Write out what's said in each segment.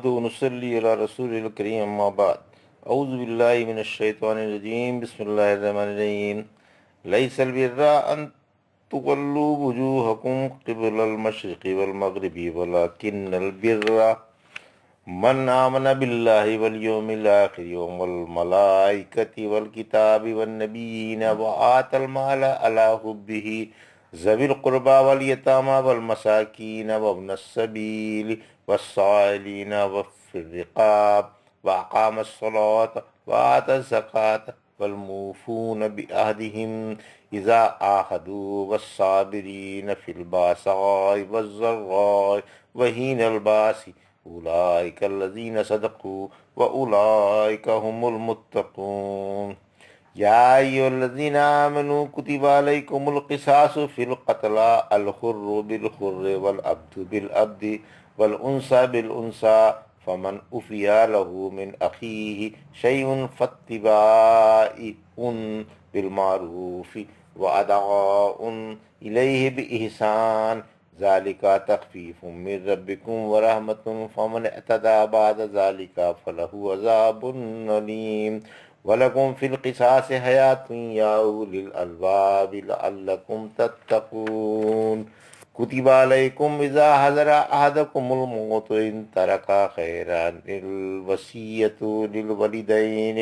نحمده ونصلي على رسول الكريم أما بعد أعوذ بالله من الشيطان الرجيم بسم الله الرحمن الرحيم ليس البر أن تولوا وجوهكم قبل المشرق والمغرب ولكن البر من آمن بالله واليوم الآخر والملائكة والكتاب والنبيين وآتى المال على حبه ذوي القربى واليتامى والمساكين وابن السبيل والسائلين وفي الرقاب وأقام الصلاة وآتى الزكاة والموفون بعهدهم إذا عاهدوا والصابرين في البأساء والضراء وحين البأس أولئك الذين صدقوا وأولئك هم المتقون يا أيها الذين آمنوا كتب عليكم القصاص في القتلى الحر بالحر والعبد بالعبد والأنثى بالأنثى فمن عفي له من أخيه شيء فاتباع بالمعروف وأداء إليه بإحسان ذلك تخفيف من ربكم ورحمة فمن اعتدى بعد ذلك فله عذاب أليم وَلَكُمْ فِي الْقِصَاصِ حَيَاةٌ يَا أُولِي الْأَلْبَابِ لَعَلَّكُمْ تَتَّقُونَ كُتِبَ عَلَيْكُمْ إِذَا حَضَرَ أَحَدَكُمُ الْمَوْتُ إِنْ تَرَكَ خَيْرًا الْوَصِيَّةُ لِلْوَالِدَيْنِ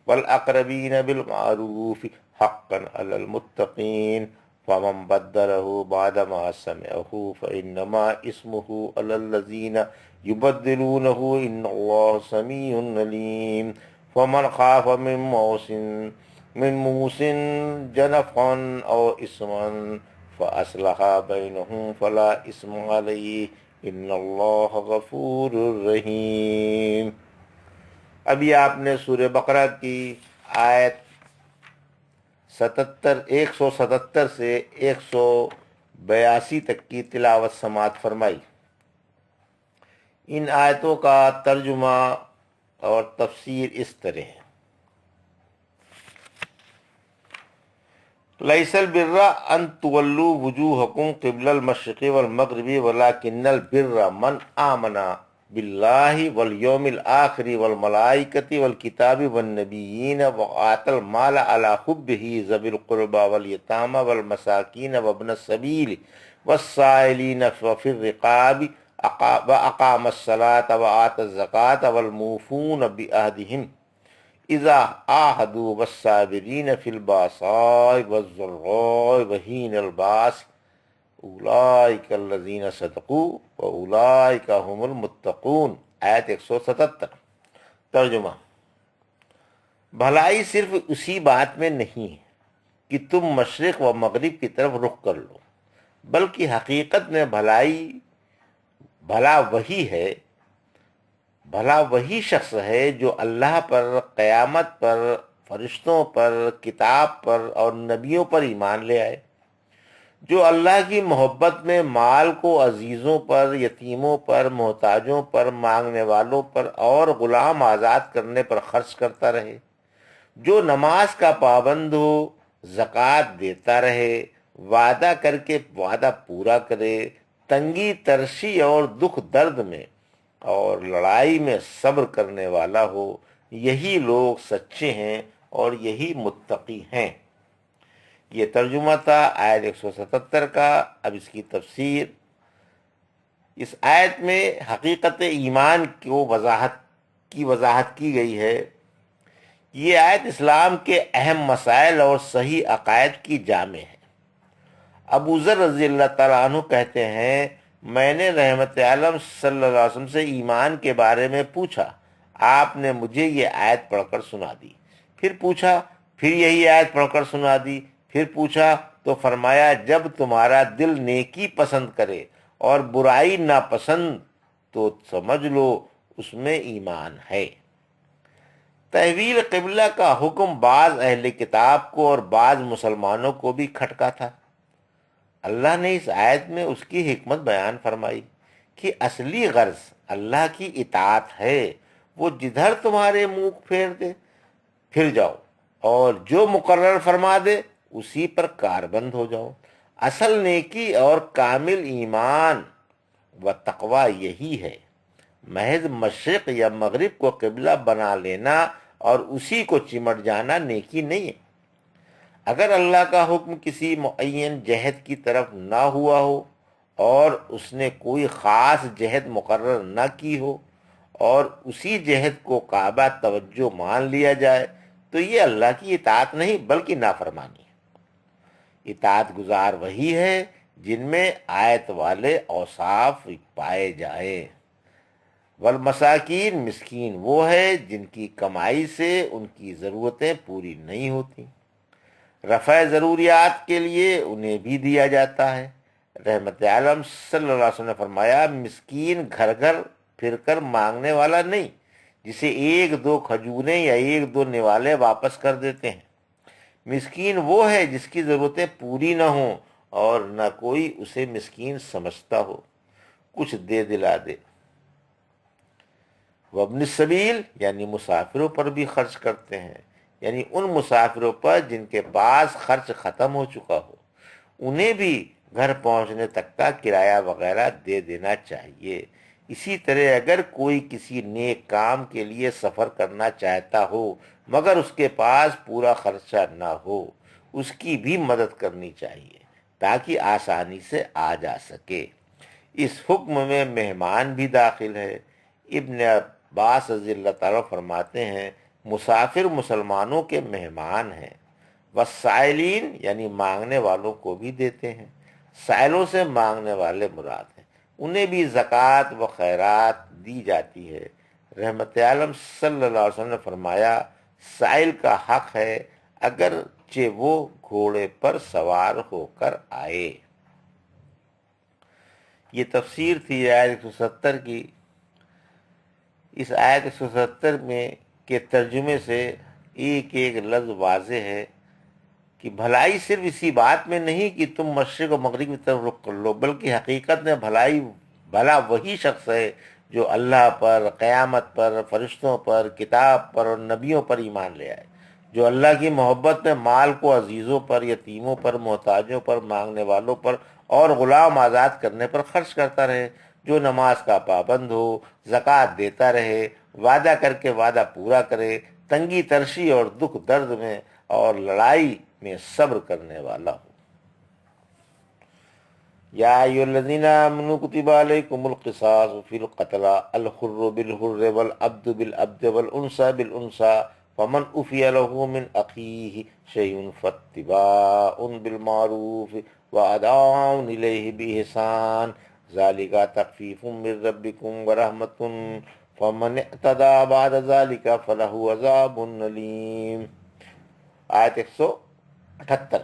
وَالْأَقْرَبِينَ بِالْمَعْرُوفِ حَقًّا عَلَى الْمُتَّقِينَ فَمَنْ بَدَّلَهُ بَعْدَمَا سَمِعَهُ فَإِنَّمَا إِثْمُهُ عَلَى الَّذِينَ يُبَدِّلُونَهُ إِنَّ اللَّهَ سَمِيعٌ عَلِيمٌ فمن خاف من موص جنفا أو إثما فأصلح بينهم فلا إثم عليه إن اللہ غفور رحیم۔ ابھی آپ نے سورہ بقرہ کی آیت 177 سے 182 تک کی تلاوت سماعت فرمائی۔ ان آیتوں کا ترجمہ اور تفسیر اس طرح ہے: لیس البر ان تولوا وجوہکم قبل المشرق والمغرب ولکن البر من آمن باللہ والیوم الآخر والملائکۃ والکتاب والنبیین وآتى المال علی حبہ ذوی القربى والیتامى والمساکین وابن السبیل والسائلین وفی الرقاب وأقام الصلاة وآتى الزكاة والموفون بعهدهم إذا عاهدوا والصابرين في البأساء والضراء وحين البأس أولئك الذين صدقوا وأولئك هم المتقون۔ آیت 177۔ ترجمہ: بھلائی صرف اسی بات میں نہیں ہے کہ تم مشرق و مغرب کی طرف رخ کر لو، بلکہ حقیقت میں بھلا وہی شخص ہے جو اللہ پر، قیامت پر، فرشتوں پر، کتاب پر اور نبیوں پر ایمان لے آئے، جو اللہ کی محبت میں مال کو عزیزوں پر، یتیموں پر، محتاجوں پر، مانگنے والوں پر اور غلام آزاد کرنے پر خرچ کرتا رہے، جو نماز کا پابند ہو، زکوٰۃ دیتا رہے، وعدہ کر کے وعدہ پورا کرے، تنگی ترشی اور دکھ درد میں اور لڑائی میں صبر کرنے والا ہو، یہی لوگ سچے ہیں اور یہی متقی ہیں۔ یہ ترجمہ تھا آیت 177 کا۔ اب اس کی تفسیر۔ اس آیت میں حقیقت ایمان کی وضاحت کی گئی ہے۔ یہ آیت اسلام کے اہم مسائل اور صحیح عقائد کی جامع ہے۔ ابو ذر رضی اللہ تعالیٰ عنہ کہتے ہیں، میں نے رحمت عالم صلی اللہ علیہ وسلم سے ایمان کے بارے میں پوچھا، آپ نے مجھے یہ آیت پڑھ کر سنا دی، پھر پوچھا، پھر یہی آیت پڑھ کر سنا دی، پھر پوچھا تو فرمایا جب تمہارا دل نیکی پسند کرے اور برائی ناپسند تو سمجھ لو اس میں ایمان ہے۔ تحویل قبلہ کا حکم بعض اہل کتاب کو اور بعض مسلمانوں کو بھی کھٹکا تھا۔ اللہ نے اس آیت میں اس کی حکمت بیان فرمائی کہ اصلی غرض اللہ کی اطاعت ہے، وہ جدھر تمہارے منہ پھیر دے پھر جاؤ اور جو مقرر فرما دے اسی پر کاربند ہو جاؤ۔ اصل نیکی اور کامل ایمان و تقوی یہی ہے۔ محض مشرق یا مغرب کو قبلہ بنا لینا اور اسی کو چمٹ جانا نیکی نہیں ہے۔ اگر اللہ کا حکم کسی معین جہت کی طرف نہ ہوا ہو اور اس نے کوئی خاص جہت مقرر نہ کی ہو اور اسی جہت کو کعبہ توجہ مان لیا جائے تو یہ اللہ کی اطاعت نہیں بلکہ نافرمانی ہے۔ اطاعت گزار وہی ہے جن میں آیت والے اوصاف پائے جائیں۔ والمساکین، مسکین وہ ہے جن کی کمائی سے ان کی ضرورتیں پوری نہیں ہوتی، رفع ضروریات کے لیے انہیں بھی دیا جاتا ہے۔ رحمت عالم صلی اللہ علیہ وسلم نے فرمایا، مسکین گھر گھر پھر کر مانگنے والا نہیں جسے ایک دو کھجوریں یا ایک دو نوالے واپس کر دیتے ہیں۔ مسکین وہ ہے جس کی ضرورتیں پوری نہ ہوں اور نہ کوئی اسے مسکین سمجھتا ہو، کچھ دے دلا دے۔ وابن السبیل، یعنی مسافروں پر بھی خرچ کرتے ہیں، یعنی ان مسافروں پر جن کے پاس خرچ ختم ہو چکا ہو، انہیں بھی گھر پہنچنے تک کا کرایہ وغیرہ دے دینا چاہیے۔ اسی طرح اگر کوئی کسی نیک کام کے لیے سفر کرنا چاہتا ہو مگر اس کے پاس پورا خرچہ نہ ہو، اس کی بھی مدد کرنی چاہیے تاکہ آسانی سے آ جا سکے۔ اس حکم میں مہمان بھی داخل ہے۔ ابن عباس رضی اللہ تعالیٰ فرماتے ہیں، مسافر مسلمانوں کے مہمان ہیں۔ والسائلین، یعنی مانگنے والوں کو بھی دیتے ہیں۔ سائلوں سے مانگنے والے مراد ہیں، انہیں بھی زکوٰۃ و خیرات دی جاتی ہے۔ رحمت عالم صلی اللہ علیہ وسلم نے فرمایا، سائل کا حق ہے اگرچہ وہ گھوڑے پر سوار ہو کر آئے۔ یہ تفسیر تھی آیت 170 کی۔ اس آیت 170 میں کے ترجمے سے ایک ایک لفظ واضح ہے کہ بھلائی صرف اسی بات میں نہیں کہ تم مشرق و مغرب کی طرف رخ کر لو، بلکہ حقیقت میں بھلا وہی شخص ہے جو اللہ پر، قیامت پر، فرشتوں پر، کتاب پر اور نبیوں پر ایمان لے آئے، جو اللہ کی محبت میں مال کو عزیزوں پر، یتیموں پر، محتاجوں پر، مانگنے والوں پر اور غلام آزاد کرنے پر خرچ کرتا رہے، جو نماز کا پابند ہو، زکوٰۃ دیتا رہے، وعدہ کر کے وعدہ پورا کرے، تنگی ترشی اور دکھ درد میں اور لڑائی میں صبر کرنے والا ہو۔ یا ایھا الذین آمنوا کتب علیکم القصاص فی القتلی الحر بالحر والعبد بالعبد والانثى بالانثى فمن عفی له من اخیہ شیء فاتباع بالمعروف واداء الیہ بإحسان ذلک تخفیف من ربکم ورحمۃ فمن اعتدی بعد ذلک فلہ عذاب الیم۔ آیت 178۔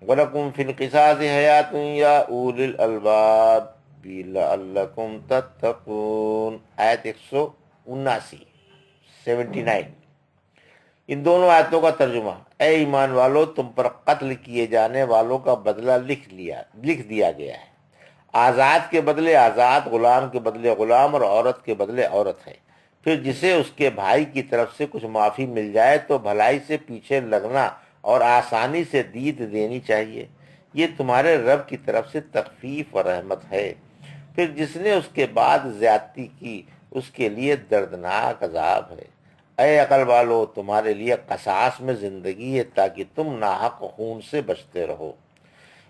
وَلَكُمْ فِي الْقِصَاصِ حَیَاتٌ یا اُولی الْأَلْبَابِ لَعَلَّکُمْ تَتَّقُونَ۔ آیت 179۔ ان دونوں آیتوں کا ترجمہ، اے ایمان والو، تم پر قتل کیے جانے والوں کا بدلہ لکھ دیا گیا ہے۔ آزاد کے بدلے آزاد، غلام کے بدلے غلام اور عورت کے بدلے عورت ہے۔ پھر جسے اس کے بھائی کی طرف سے کچھ معافی مل جائے تو بھلائی سے پیچھے لگنا اور آسانی سے دیت دینی چاہیے، یہ تمہارے رب کی طرف سے تخفیف و رحمت ہے۔ پھر جس نے اس کے بعد زیادتی کی اس کے لیے دردناک عذاب ہے۔ اے عقل والو، تمہارے لیے قصاص میں زندگی ہے تاکہ تم ناحق خون سے بچتے رہو۔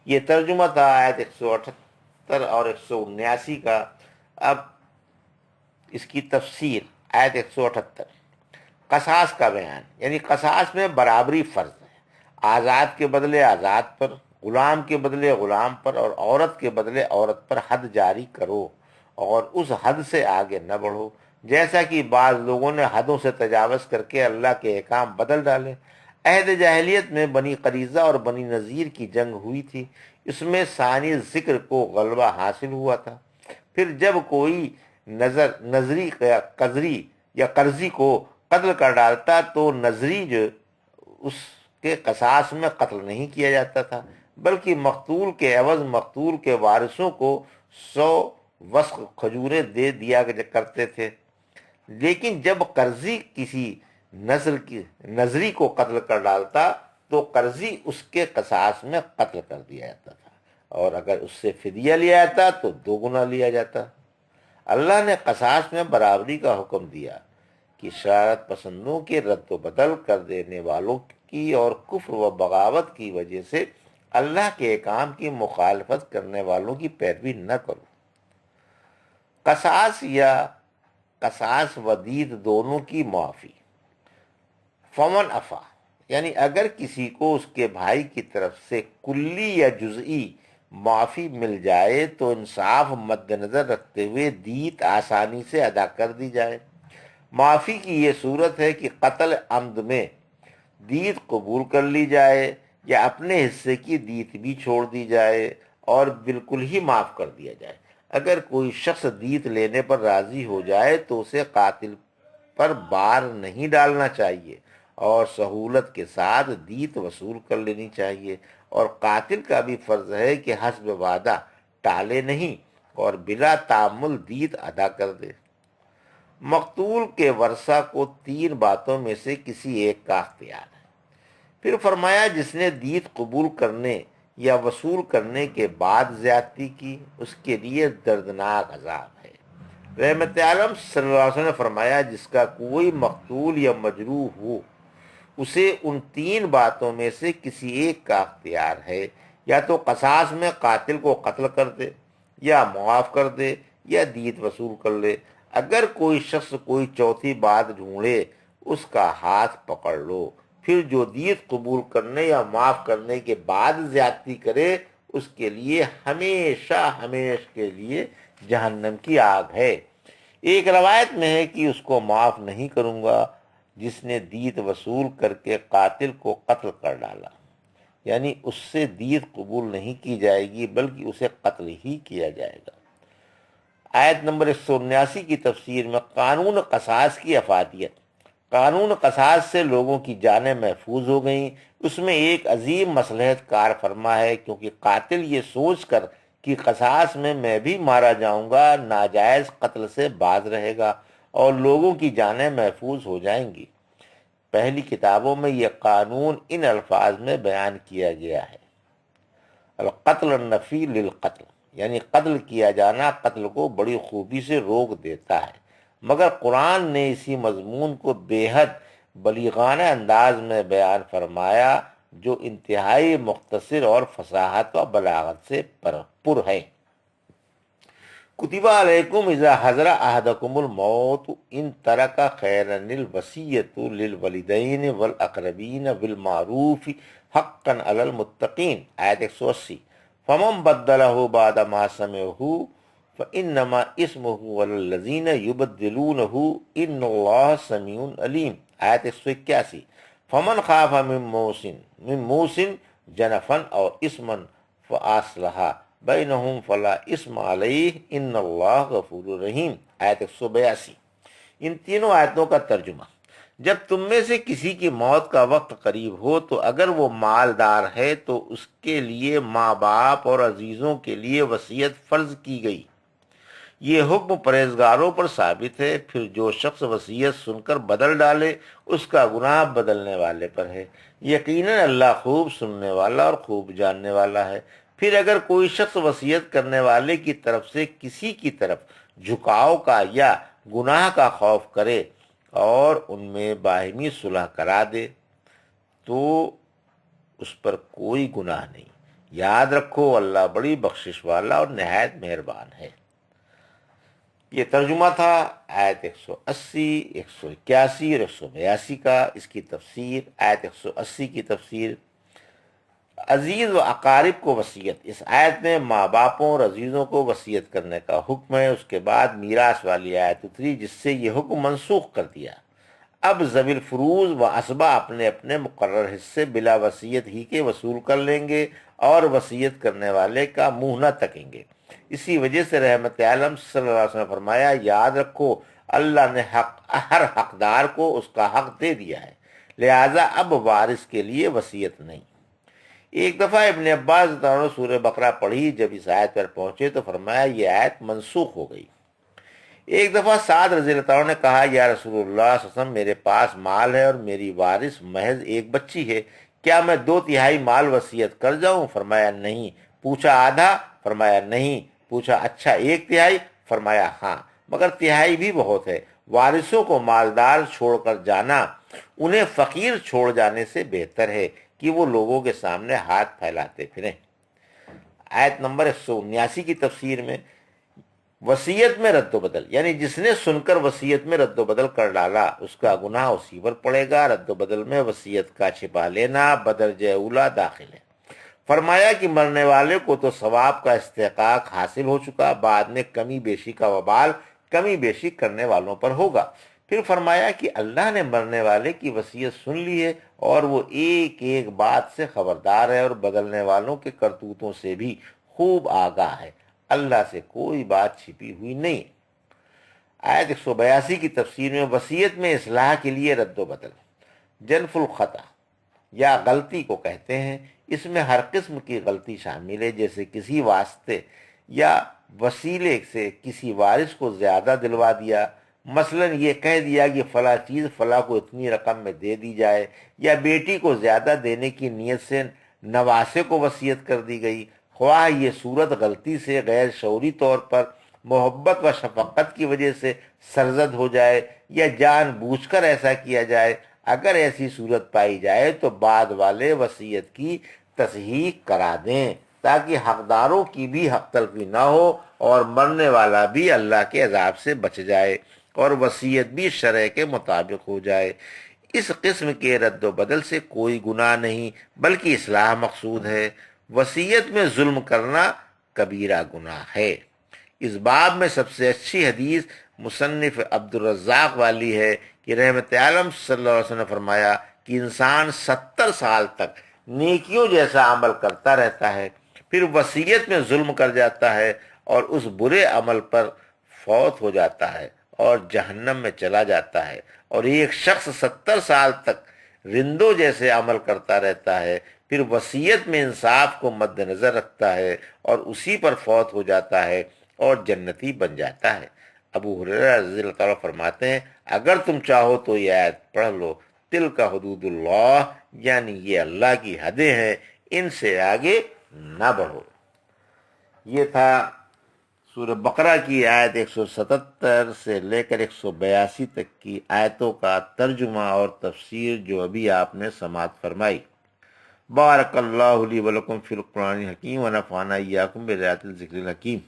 یہ ترجمہ تھا آیت 178 اور 179 کا۔ اب اس کی تفسیر، آیت 178، قصاص کا بیان، یعنی قصاص میں برابری فرض ہے۔ آزاد کے بدلے آزاد پر، غلام کے بدلے غلام پر اور عورت کے بدلے عورت پر حد جاری کرو اور اس حد سے آگے نہ بڑھو، جیسا کہ بعض لوگوں نے حدوں سے تجاوز کر کے اللہ کے احکام بدل ڈالے۔ عہد جاہلیت میں بنی قریظہ اور بنی نذیر کی جنگ ہوئی تھی، اس میں ثانی ذکر کو غلبہ حاصل ہوا تھا۔ پھر جب کوئی نظری قذری یا قرضی کو قتل کر ڈالتا تو نظری جو اس کے قصاص میں قتل نہیں کیا جاتا تھا، بلکہ مقتول کے عوض مقتول کے وارثوں کو 100 وسق کھجوریں دے دیا کرتے تھے۔ لیکن جب قرضی کسی نظری کو قتل کر ڈالتا تو قرضی اس کے قصاص میں قتل کر دیا جاتا تھا، اور اگر اس سے فدیہ لیا جاتا تو 2 گنا لیا جاتا۔ اللہ نے قصاص میں برابری کا حکم دیا کہ شرارت پسندوں کے رد و بدل کر دینے والوں کی اور کفر و بغاوت کی وجہ سے اللہ کے احکام کی مخالفت کرنے والوں کی پیروی نہ کرو۔ قصاص یا قصاص و دید دونوں کی معافی۔ فمن عفا، یعنی اگر کسی کو اس کے بھائی کی طرف سے کلی یا جزئی معافی مل جائے تو انصاف مد نظر رکھتے ہوئے دیت آسانی سے ادا کر دی جائے۔ معافی کی یہ صورت ہے کہ قتل عمد میں دیت قبول کر لی جائے یا اپنے حصے کی دیت بھی چھوڑ دی جائے اور بالکل ہی معاف کر دیا جائے۔ اگر کوئی شخص دیت لینے پر راضی ہو جائے تو اسے قاتل پر بار نہیں ڈالنا چاہیے اور سہولت کے ساتھ دیت وصول کر لینی چاہیے، اور قاتل کا بھی فرض ہے کہ حسب وعدہ ٹالے نہیں اور بلا تعمل دیت ادا کر دے۔ مقتول کے ورثہ کو 3 باتوں میں سے کسی ایک کا اختیار ہے۔ پھر فرمایا جس نے دیت قبول کرنے یا وصول کرنے کے بعد زیادتی کی اس کے لیے دردناک عذاب ہے۔ رحمت عالم صلی اللہ علیہ وسلم نے فرمایا جس کا کوئی مقتول یا مجروح ہو اسے ان 3 باتوں میں سے کسی ایک کا اختیار ہے، یا تو قصاص میں قاتل کو قتل کر دے، یا معاف کر دے، یا دیت وصول کر لے۔ اگر کوئی شخص کوئی چوتھی بات ڈھونڈے اس کا ہاتھ پکڑ لو، پھر جو دیت قبول کرنے یا معاف کرنے کے بعد زیادتی کرے اس کے لیے ہمیشہ ہمیشہ کے لیے جہنم کی آگ ہے۔ ایک روایت میں ہے کہ اس کو معاف نہیں کروں گا جس نے دیت وصول کر کے قاتل کو قتل کر ڈالا، یعنی اس سے دیت قبول نہیں کی جائے گی بلکہ اسے قتل ہی کیا جائے گا۔ آیت نمبر 179 کی تفسیر میں قانون قصاص کی افادیت۔ قانون قصاص سے لوگوں کی جانیں محفوظ ہو گئیں۔ اس میں ایک عظیم مصلحت کار فرما ہے، کیونکہ قاتل یہ سوچ کر کہ قصاص میں بھی مارا جاؤں گا ناجائز قتل سے باز رہے گا اور لوگوں کی جانیں محفوظ ہو جائیں گی۔ پہلی کتابوں میں یہ قانون ان الفاظ میں بیان کیا گیا ہے: القتل النفی للقتل، یعنی قتل کیا جانا قتل کو بڑی خوبی سے روک دیتا ہے، مگر قرآن نے اسی مضمون کو بے حد بلیغانہ انداز میں بیان فرمایا جو انتہائی مختصر اور فصاحت و بلاغت سے پر ہے۔ کتب علیکم اذا حضر احدکم الموت ان ترک خیرا الوصیۃ للوالدین والاقربین بالمعروف حقا علی المتقین، آیت 180۔ فمن بدلہ بعد ما سمعہ فانما اسمہ علی الذین یبدلونہ ان اللہ سمیع علیم، آیت 181۔ فمن خاف من موصٍ جنفا او اثما فاصلح بینہم فلا اسم علیہ ان اللہ غفور رحیم، آیت 182۔ ان تینوں آیتوں کا ترجمہ: جب تم میں سے کسی کی موت کا وقت قریب ہو تو اگر وہ مالدار ہے تو اس کے لیے ماں باپ اور عزیزوں کے لیے وصیت فرض کی گئی۔ یہ حکم پرہیزگاروں پر ثابت ہے، پھر جو شخص وصیت سن کر بدل ڈالے اس کا گناہ بدلنے والے پر ہے، یقیناً اللہ خوب سننے والا اور خوب جاننے والا ہے۔ پھر اگر کوئی شخص وصیت کرنے والے کی طرف سے کسی کی طرف جھکاؤ کا یا گناہ کا خوف کرے اور ان میں باہمی صلح کرا دے تو اس پر کوئی گناہ نہیں۔ یاد رکھو اللہ بڑی بخشش والا اور نہایت مہربان ہے۔ یہ ترجمہ تھا آیت 180، 181 اور 182 کا۔ اس کی تفسیر: آیت 180 کی تفسیر: عزیز و اقارب کو وصیت۔ اس آیت میں ماں باپوں اور عزیزوں کو وصیت کرنے کا حکم ہے۔ اس کے بعد میراث والی آیت اتری جس سے یہ حکم منسوخ کر دیا۔ اب ذوی الفروض و اسبا اپنے اپنے مقرر حصے بلا وصیت ہی کے وصول کر لیں گے اور وصیت کرنے والے کا منہ نہ تکیں گے۔ اسی وجہ سے رحمت عالم صلی اللہ علیہ وسلم نے فرمایا: یاد رکھو اللہ نے ہر حقدار کو اس کا حق دے دیا ہے، لہذا اب وارث کے لیے وصیت نہیں۔ ایک دفعہ ابن عباس رضی اللہ عنہ سورہ بقرہ پڑھی، جب اس آیت پر پہنچے تو فرمایا یہ آیت منسوخ ہو گئی۔ ایک دفعہ سعد رضی اللہ عنہ نے کہا: یا رسول اللہ صلی اللہ علیہ وسلم، میرے پاس مال ہے اور میری وارث محض ایک بچی ہے، کیا میں 2/3 مال وصیت کر جاؤں؟ فرمایا نہیں۔ پوچھا آدھا؟ فرمایا نہیں۔ پوچھا اچھا 1/3؟ فرمایا ہاں۔ مگر تہائی بھی بہت ہے۔ وارثوں کو مالدار چھوڑ کر جانا انہیں فقیر چھوڑ جانے سے بہتر ہے کہ وہ لوگوں کے سامنے ہاتھ پھیلاتے پھریں۔ آیت نمبر 179 کی تفسیر میں وصیت میں رد و بدل، یعنی جس نے سن کر وصیت میں رد و بدل کر ڈالا اس کا گناہ اسی پر پڑے گا۔ رد و بدل میں وصیت کا چھپا لینا بدرجہ اولا داخل ہے۔ فرمایا کہ مرنے والے کو تو ثواب کا استحقاق حاصل ہو چکا، بعد میں کمی بیشی کا وبال کمی بیشی کرنے والوں پر ہوگا۔ پھر فرمایا کہ اللہ نے مرنے والے کی وصیت سن لی ہے اور وہ ایک ایک بات سے خبردار ہے اور بدلنے والوں کے کرتوتوں سے بھی خوب آگاہ ہے۔ اللہ سے کوئی بات چھپی ہوئی نہیں۔ آیت 182 کی تفسیر میں وصیت میں اصلاح کے لیے رد و بدل، جنف الخطا یا غلطی کو کہتے ہیں۔ اس میں ہر قسم کی غلطی شامل ہے، جیسے کسی واسطے یا وسیلے سے کسی وارث کو زیادہ دلوا دیا، مثلا یہ کہہ دیا کہ فلاں چیز فلاں کو اتنی رقم میں دے دی جائے، یا بیٹی کو زیادہ دینے کی نیت سے نواسے کو وصیت کر دی گئی، خواہ یہ صورت غلطی سے غیر شعوری طور پر محبت و شفقت کی وجہ سے سرزد ہو جائے یا جان بوجھ کر ایسا کیا جائے۔ اگر ایسی صورت پائی جائے تو بعد والے وصیت کی تصحیح کرا دیں تاکہ حقداروں کی بھی حق تلفی نہ ہو اور مرنے والا بھی اللہ کے عذاب سے بچ جائے اور وصیت بھی شرع کے مطابق ہو جائے۔ اس قسم کے رد و بدل سے کوئی گناہ نہیں بلکہ اصلاح مقصود ہے۔ وصیت میں ظلم کرنا کبیرہ گناہ ہے۔ اس باب میں سب سے اچھی حدیث مصنف عبدالرزاق والی ہے کہ رحمت عالم صلی اللہ علیہ وسلم نے فرمایا کہ انسان 70 سال تک نیکیوں جیسا عمل کرتا رہتا ہے، پھر وصیت میں ظلم کر جاتا ہے اور اس برے عمل پر فوت ہو جاتا ہے اور جہنم میں چلا جاتا ہے، اور ایک شخص 70 سال تک رندوں جیسے عمل کرتا رہتا ہے، پھر وصیت میں انصاف کو مد نظر رکھتا ہے اور اسی پر فوت ہو جاتا ہے اور جنتی بن جاتا ہے۔ ابو ہریرہ رضی اللہ تعالیٰ فرماتے ہیں اگر تم چاہو تو یہ آیت پڑھ لو، تلک حدود اللہ، یعنی یہ اللہ کی حدیں ہیں، ان سے آگے نہ بڑھو۔ یہ تھا سورہ بقرہ کی آیت 177 سے لے کر 182 تک کی آیتوں کا ترجمہ اور تفسیر جو ابھی آپ نے سماعت فرمائی۔ بارک اللہ لی ولکم فی القرآن الحکیم ونفعنا ایاکم بآیات الذکر الحکیم۔